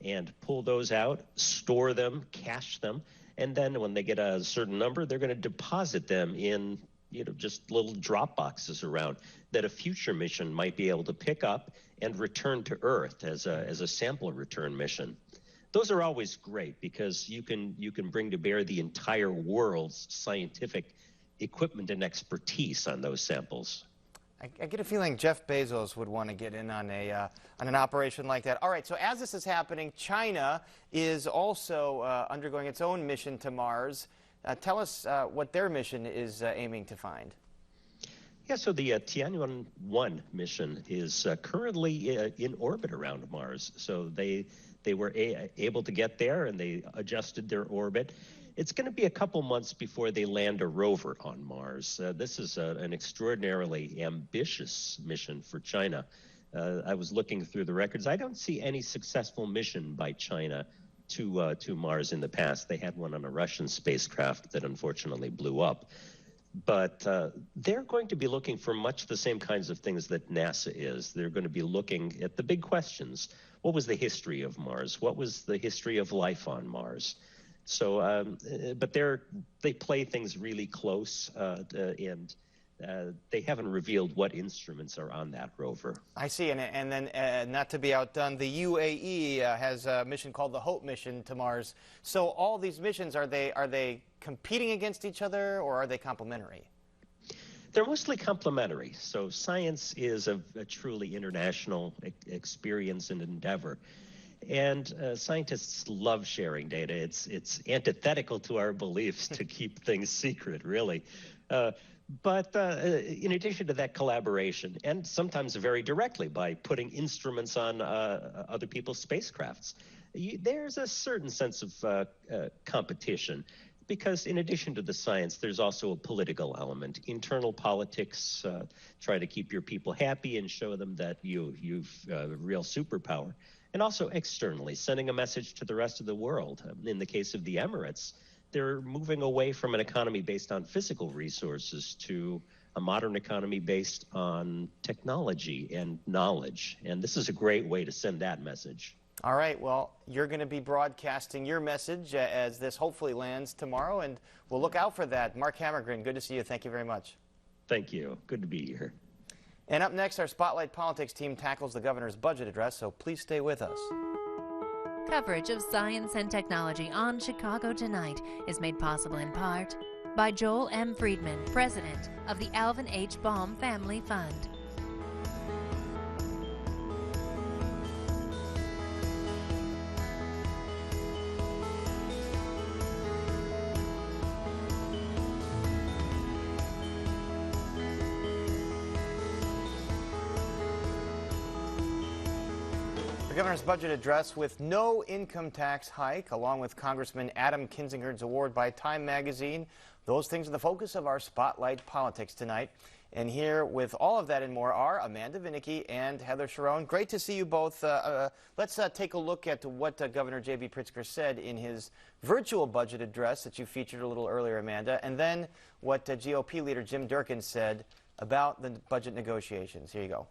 and pull those out, store them, cache them, and then when they get a certain number, they're going to deposit them in, just little drop boxes around that a future mission might be able to pick up and return to Earth as a sample return mission. Those are always great because you can bring to bear the entire world's scientific equipment and expertise on those samples. I get a feeling Jeff Bezos would want to get in on an operation like that. All right, so as this is happening, China is also undergoing its own mission to Mars. Tell us what their mission is aiming to find. Yeah, so the Tianwen-1 mission is currently in orbit around Mars. So they were able to get there, and they adjusted their orbit. It's going to be a couple months before they land a rover on Mars. This is an extraordinarily ambitious mission for China. I was looking through the records. I don't see any successful mission by China to Mars in the past. They had one on a Russian spacecraft that unfortunately blew up. But they're going to be looking for much the same kinds of things that NASA is. They're going to be looking at the big questions. What was the history of Mars? What was the history of life on Mars? So, but they play things really close, and they haven't revealed what instruments are on that rover. I see, and then not to be outdone, the UAE has a mission called the Hope mission to Mars. So all these missions, are they competing against each other, or are they complementary? They're mostly complementary. So science is a truly international experience and endeavor. And scientists love sharing data. It's antithetical to our beliefs to keep things secret, really. But in addition to that collaboration, and sometimes very directly by putting instruments on other people's spacecrafts, there's a certain sense of competition. Because in addition to the science, there's also a political element. Internal politics, try to keep your people happy and show them that you've a real superpower. And also externally, sending a message to the rest of the world. In the case of the Emirates, they're moving away from an economy based on physical resources to a modern economy based on technology and knowledge. And this is a great way to send that message. All right, well, you're going to be broadcasting your message as this hopefully lands tomorrow, and we'll look out for that. Mark Hammergren, good to see you. Thank you very much. Thank you. Good to be here. And up next, our Spotlight Politics team tackles the governor's budget address, so please stay with us. Coverage of science and technology on Chicago Tonight is made possible in part by Joel M. Friedman, president of the Alvin H. Baum Family Fund. The governor's budget address with no income tax hike, along with Congressman Adam Kinzinger's award by Time magazine. Those things are the focus of our Spotlight Politics tonight. And here with all of that and more are Amanda Vinicky and Heather Sharon. Great to see you both. Let's take a look at what Governor J.B. Pritzker said in his virtual budget address that you featured a little earlier, Amanda, and then what GOP leader Jim Durkin said about the budget negotiations. Here you go.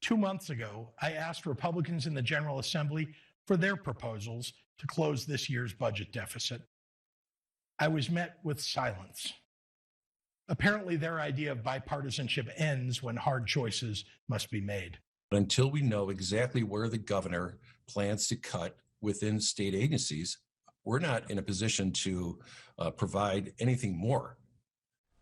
2 months ago, I asked Republicans in the General Assembly for their proposals to close this year's budget deficit. I was met with silence. Apparently, their idea of bipartisanship ends when hard choices must be made. Until we know exactly where the governor plans to cut within state agencies, we're not in a position to provide anything more.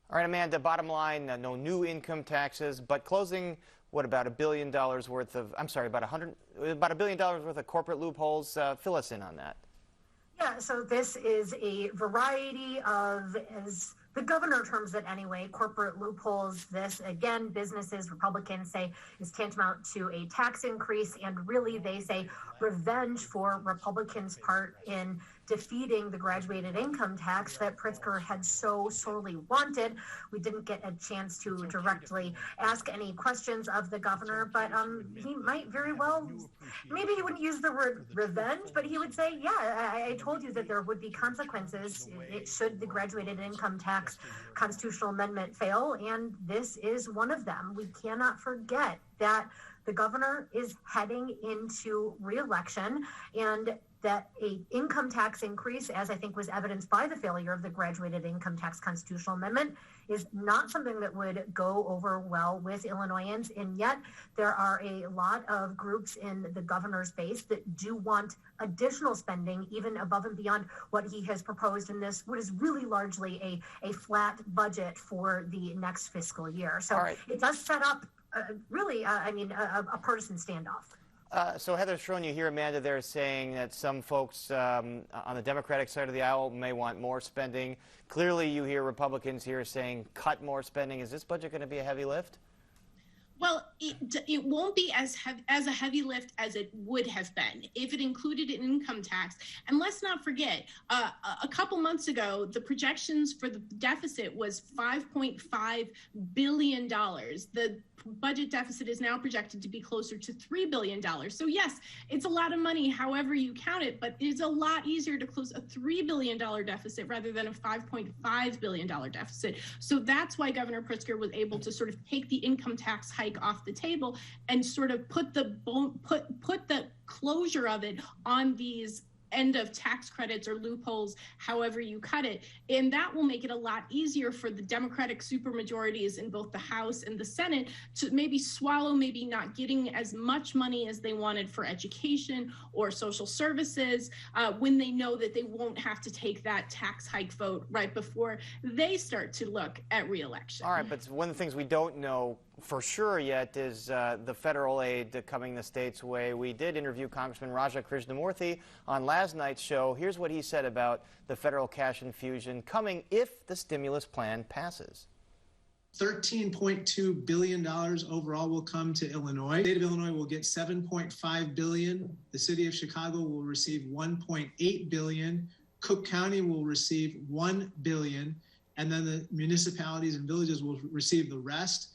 All right, Amanda, bottom line, no new income taxes, but closing what, about $1 billion worth of, I'm sorry, about $1 billion worth of corporate loopholes. Fill us in on that. Yeah, so this is a variety of, as the governor terms it anyway, corporate loopholes. This, again, businesses, Republicans say, is tantamount to a tax increase. And really, they say revenge for Republicans' part in defeating the graduated income tax that Pritzker had so sorely wanted. We didn't get a chance to directly ask any questions of the governor, but he might very well, maybe he wouldn't use the word revenge, but he would say, yeah, I told you that there would be consequences should the graduated income tax constitutional amendment fail, and this is one of them. We cannot forget that the governor is heading into re-election, and that a income tax increase, as I think was evidenced by the failure of the graduated income tax constitutional amendment, is not something that would go over well with Illinoisans. And yet there are a lot of groups in the governor's base that do want additional spending, even above and beyond what he has proposed in this, what is really largely a flat budget for the next fiscal year. So it does set up a partisan standoff. So Heather Schroen, you hear Amanda there saying that some folks on the Democratic side of the aisle may want more spending. Clearly you hear Republicans here saying cut more spending. Is this budget going to be a heavy lift? Well, it won't be as a heavy lift as it would have been if it included an income tax. And let's not forget, a couple months ago, the projections for the deficit was $5.5 billion. The budget deficit is now projected to be closer to $3 billion. So yes, it's a lot of money, however you count it, but it's a lot easier to close a $3 billion deficit rather than a $5.5 billion deficit. So that's why Governor Pritzker was able to sort of take the income tax hike off the table and sort of put the closure of it on these end of tax credits or loopholes, however you cut it. And that will make it a lot easier for the Democratic supermajorities in both the House and the Senate to maybe swallow maybe not getting as much money as they wanted for education or social services when they know that they won't have to take that tax hike vote right before they start to look at re-election. All right, but one of the things we don't know for sure yet is the federal aid coming the state's way. We did interview Congressman Raja Krishnamurthy on last night's show. Here's what he said about the federal cash infusion coming if the stimulus plan passes. $13.2 billion overall will come to Illinois. The state of Illinois will get $7.5 billion. The city of Chicago will receive $1.8 billion. Cook County will receive $1 billion. And then the municipalities and villages will receive the rest.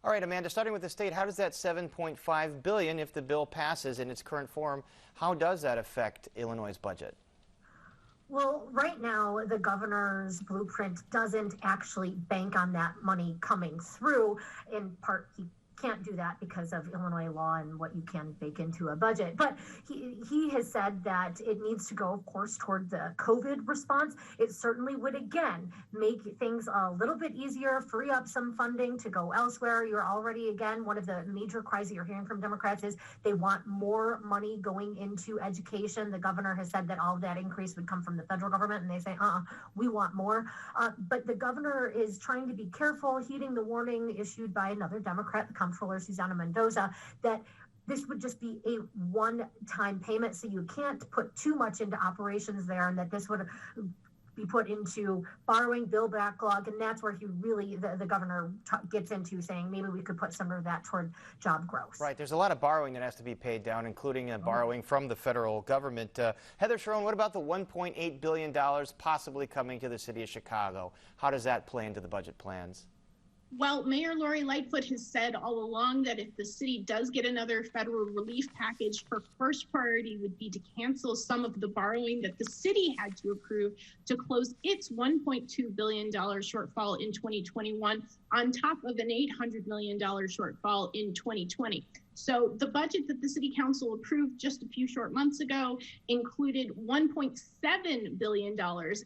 All right, Amanda, starting with the state, how does that $7.5 billion, if the bill passes in its current form, how does that affect Illinois' budget? Well, right now, the governor's blueprint doesn't actually bank on that money coming through. In part, he can't do that because of Illinois law and what you can bake into a budget. But he has said that it needs to go, of course, toward the COVID response. It certainly would, again, make things a little bit easier, free up some funding to go elsewhere. You're already, again, one of the major cries that you're hearing from Democrats is they want more money going into education. The governor has said that all of that increase would come from the federal government, and they say, we want more. But the governor is trying to be careful, heeding the warning issued by another Democrat, the Comptroller Susana Mendoza, that this would just be a one-time payment, so you can't put too much into operations there, and that this would be put into borrowing, bill backlog, and that's where he really, the governor gets into saying maybe we could put some of that toward job growth. Right, there's a lot of borrowing that has to be paid down, including borrowing from the federal government. Heather Schroen, what about the $1.8 billion possibly coming to the city of Chicago? How does that play into the budget plans? Well, Mayor Lori Lightfoot has said all along that if the city does get another federal relief package, her first priority would be to cancel some of the borrowing that the city had to approve to close its $1.2 billion shortfall in 2021 on top of an $800 million shortfall in 2020. So the budget that the City Council approved just a few short months ago included $1.7 billion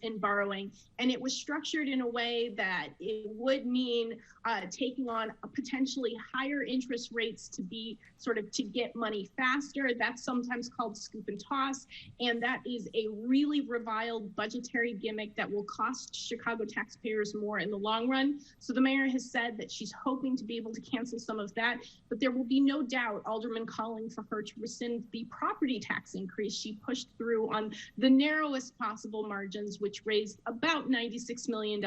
in borrowing, and it was structured in a way that it would mean taking on a potentially higher interest rates to be sort of to get money faster. That's sometimes called scoop and toss, and that is a really reviled budgetary gimmick that will cost Chicago taxpayers more in the long run. So the mayor has said that she's hoping to be able to cancel some of that, but there will be no doubt Alderman calling for her to rescind the property tax increase she pushed through on the narrowest possible margins, which raised about $96 million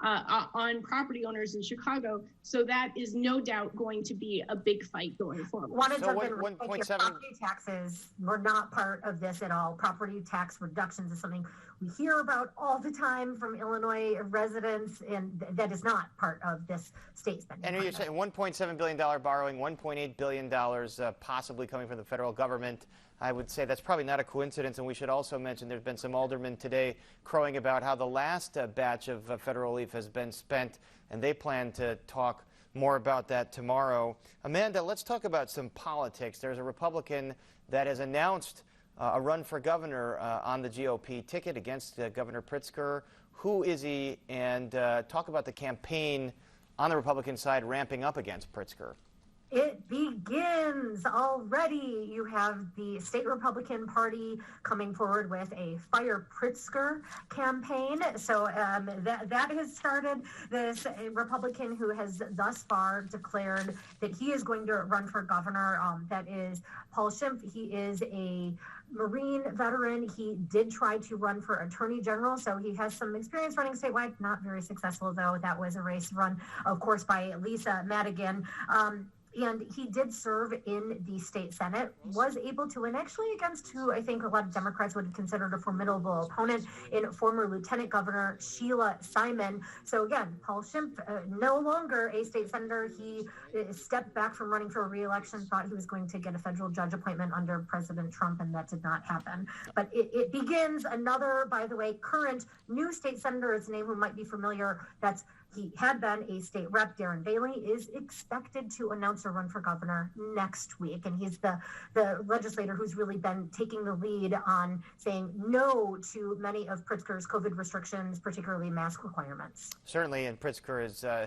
on property owners in Chicago. So that is no doubt going to be a big fight going forward. Property taxes were not part of this at all. Property tax reductions is something we hear about all the time from Illinois residents, and that is not part of this state spending. And you're saying $1.7 billion borrowing, $1.8 billion possibly coming from the federal government. I would say that's probably not a coincidence, and we should also mention there's been some aldermen today crowing about how the last batch of federal relief has been spent, and they plan to talk more about that tomorrow. Amanda, let's talk about some politics. There's a Republican that has announced a run for governor on the GOP ticket against Governor Pritzker. Who is he? And talk about the campaign on the Republican side ramping up against Pritzker. It begins already. You have the state Republican Party coming forward with a Fire Pritzker campaign. So that has started. This Republican who has thus far declared that he is going to run for governor, that is Paul Schimpf. He is a Marine veteran. He did try to run for Attorney General, so he has some experience running statewide. Not very successful, though. That was a race run, of course, by Lisa Madigan. And he did serve in the state Senate, was able to win actually against who I think a lot of Democrats would have considered a formidable opponent in former Lieutenant Governor Sheila Simon. So again, Paul Schimpf, no longer a state senator. He stepped back from running for re-election, thought he was going to get a federal judge appointment under President Trump, and that did not happen. But it begins another, by the way, current new state senator, his name who might be familiar, he had been a state rep. Darren Bailey is expected to announce a run for governor next week. And he's the legislator who's really been taking the lead on saying no to many of Pritzker's COVID restrictions, particularly mask requirements. Certainly, and Pritzker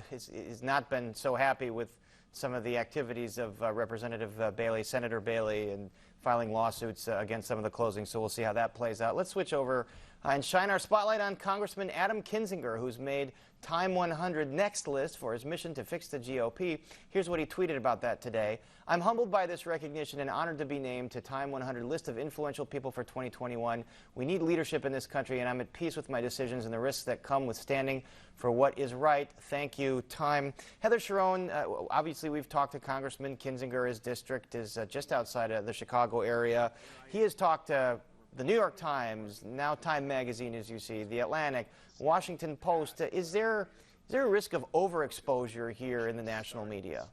has not been so happy with some of the activities of Representative Bailey, Senator Bailey, and filing lawsuits against some of the closings. So we'll see how that plays out. Let's switch over and shine our spotlight on Congressman Adam Kinzinger, who's made Time 100 Next list for his mission to fix the GOP. Here's what he tweeted about that today. I'm humbled by this recognition and honored to be named to Time 100 list of influential people for 2021. We need leadership in this country, and I'm at peace with my decisions and the risks that come with standing for what is right. Thank you, Time. Heather Sharon, obviously we've talked to Congressman Kinzinger. His district is just outside of the Chicago area. He has talked to the New York Times, now Time Magazine, as you see, The Atlantic, Washington Post. Is there a risk of overexposure here in the national media?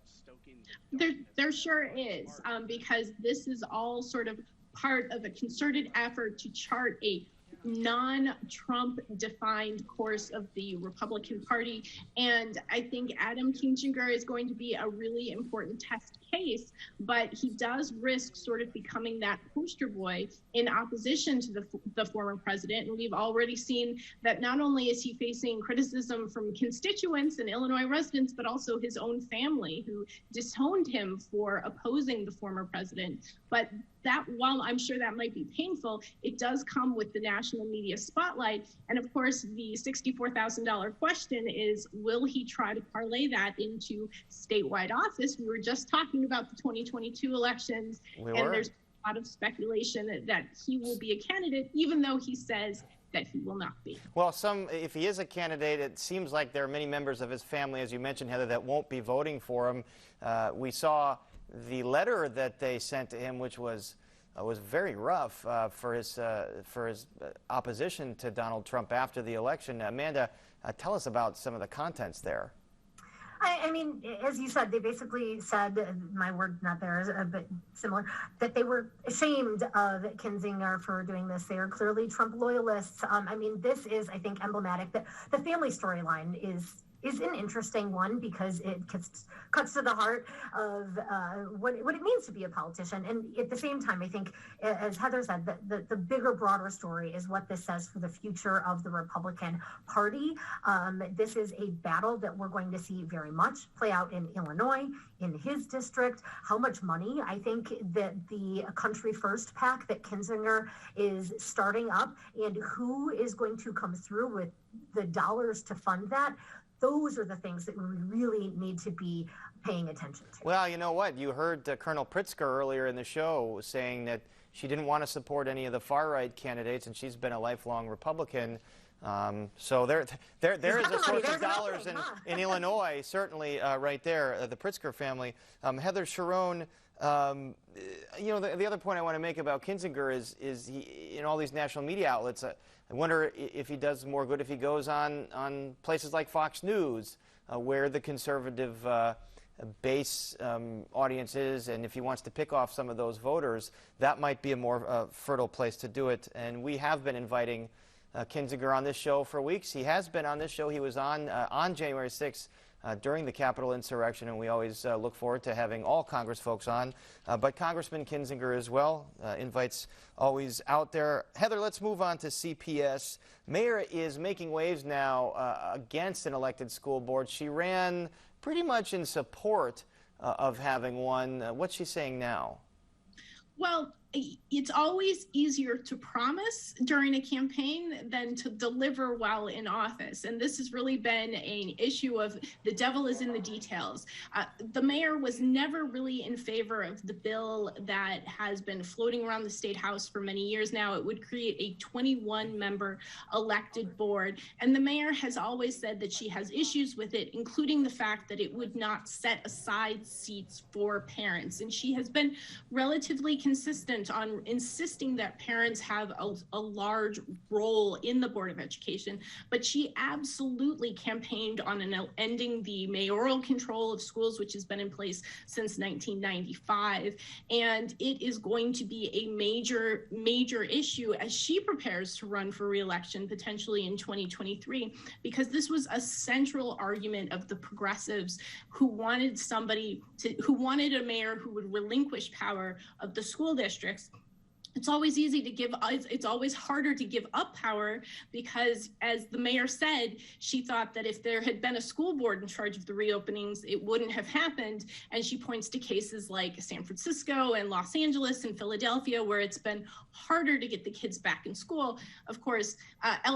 There sure is, because this is all sort of part of a concerted effort to chart a non-Trump defined course of the Republican Party. And I think Adam Kinzinger is going to be a really important test case, but he does risk sort of becoming that poster boy in opposition to the former president. And we've already seen that not only is he facing criticism from constituents and Illinois residents, but also his own family who disowned him for opposing the former president. But that, while I'm sure that might be painful, it does come with the national media spotlight. And of course, the $64,000 question is, will he try to parlay that into statewide office? We were just talking about the 2022 elections, and there's a lot of speculation that he will be a candidate, even though he says that he will not be. Well, if he is a candidate, it seems like there are many members of his family, as you mentioned, Heather, that won't be voting for him. We saw the letter that they sent to him, which was very rough for his opposition to Donald Trump after the election. Amanda, tell us about some of the contents there. I mean, as you said, they basically said, my word not theirs, but similar, that they were ashamed of Kinzinger for doing this. They are clearly Trump loyalists. I mean, this is, I think, emblematic. That the family storyline is an interesting one because it cuts to the heart of what it means to be a politician. And at the same time, I think, as Heather said, the bigger, broader story is what this says for the future of the Republican Party. This is a battle that we're going to see very much play out in Illinois, in his district. How much money I think that the Country First PAC that Kinzinger is starting up, and who is going to come through with the dollars to fund that. Those are the things that we really need to be paying attention to. Well, you know what? You heard Colonel Pritzker earlier in the show saying that she didn't want to support any of the far-right candidates, and she's been a lifelong Republican. So there is a source of dollars in Illinois, certainly right there, the Pritzker family. Heather Sharon, you know, the other point I want to make about Kinzinger is he, in all these national media outlets, I wonder if he does more good if he goes on places like Fox News, where the conservative base audience is, and if he wants to pick off some of those voters, that might be a more fertile place to do it. And we have been inviting Kinzinger on this show for weeks. He has been on this show. He was on January 6th during the Capitol insurrection, and we always look forward to having all Congress folks on. But Congressman Kinzinger as well, invites always out there. Heather, let's move on to CPS. Mayor is making waves now against an elected school board. She ran pretty much in support of having one. What's she saying now? Well, it's always easier to promise during a campaign than to deliver while in office. And this has really been an issue of the devil is in the details. The mayor was never really in favor of the bill that has been floating around the state house for many years now. It would create a 21-member elected board. And the mayor has always said that she has issues with it, including the fact that it would not set aside seats for parents. And she has been relatively consistent on insisting that parents have a large role in the Board of Education, but she absolutely campaigned on ending the mayoral control of schools, which has been in place since 1995. And it is going to be a major issue as she prepares to run for re-election potentially in 2023, because this was a central argument of the progressives who wanted a mayor who would relinquish power of the school districts. It's always it's always harder to give up power because, as the mayor said, she thought that if there had been a school board in charge of the reopenings, it wouldn't have happened. And she points to cases like San Francisco and Los Angeles and Philadelphia, where it's been harder to get the kids back in school. Of course,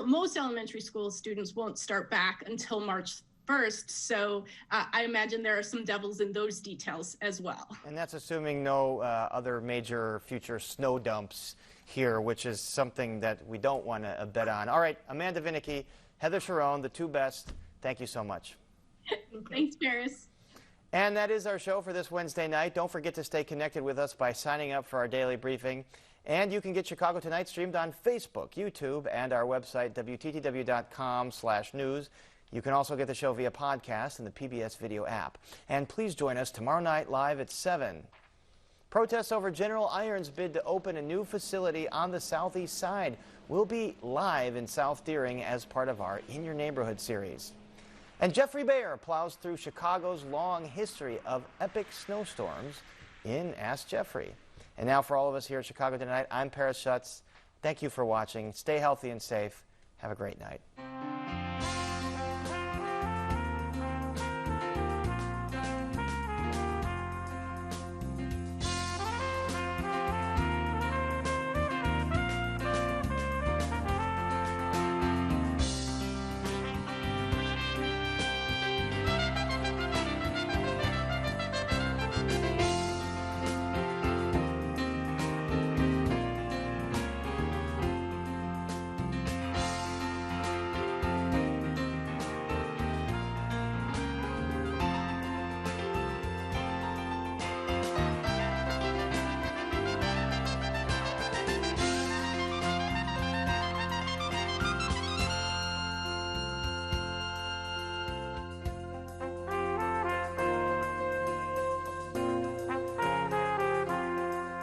most elementary school students won't start back until March 1st, so I imagine there are some devils in those details as well. And that's assuming no other major future snow dumps here, which is something that we don't want to bet on. All right, Amanda Vinicky, Heather Sharon, the two best. Thank you so much. Thanks, Paris. And that is our show for this Wednesday night. Don't forget to stay connected with us by signing up for our daily briefing. And you can get Chicago Tonight streamed on Facebook, YouTube, and our website, WTTW.com/news. You can also get the show via podcast and the PBS video app. And please join us tomorrow night live at 7. Protests over General Iron's bid to open a new facility on the southeast side will be live in South Deering as part of our In Your Neighborhood series. And Jeffrey Bayer plows through Chicago's long history of epic snowstorms in Ask Jeffrey. And now for all of us here at Chicago Tonight, I'm Paris Schutz. Thank you for watching. Stay healthy and safe. Have a great night.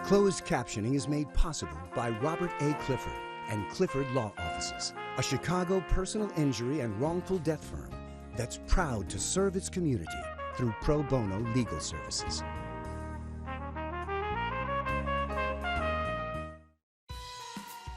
Closed captioning is made possible by Robert A. Clifford and Clifford Law Offices, a Chicago personal injury and wrongful death firm that's proud to serve its community through pro bono legal services.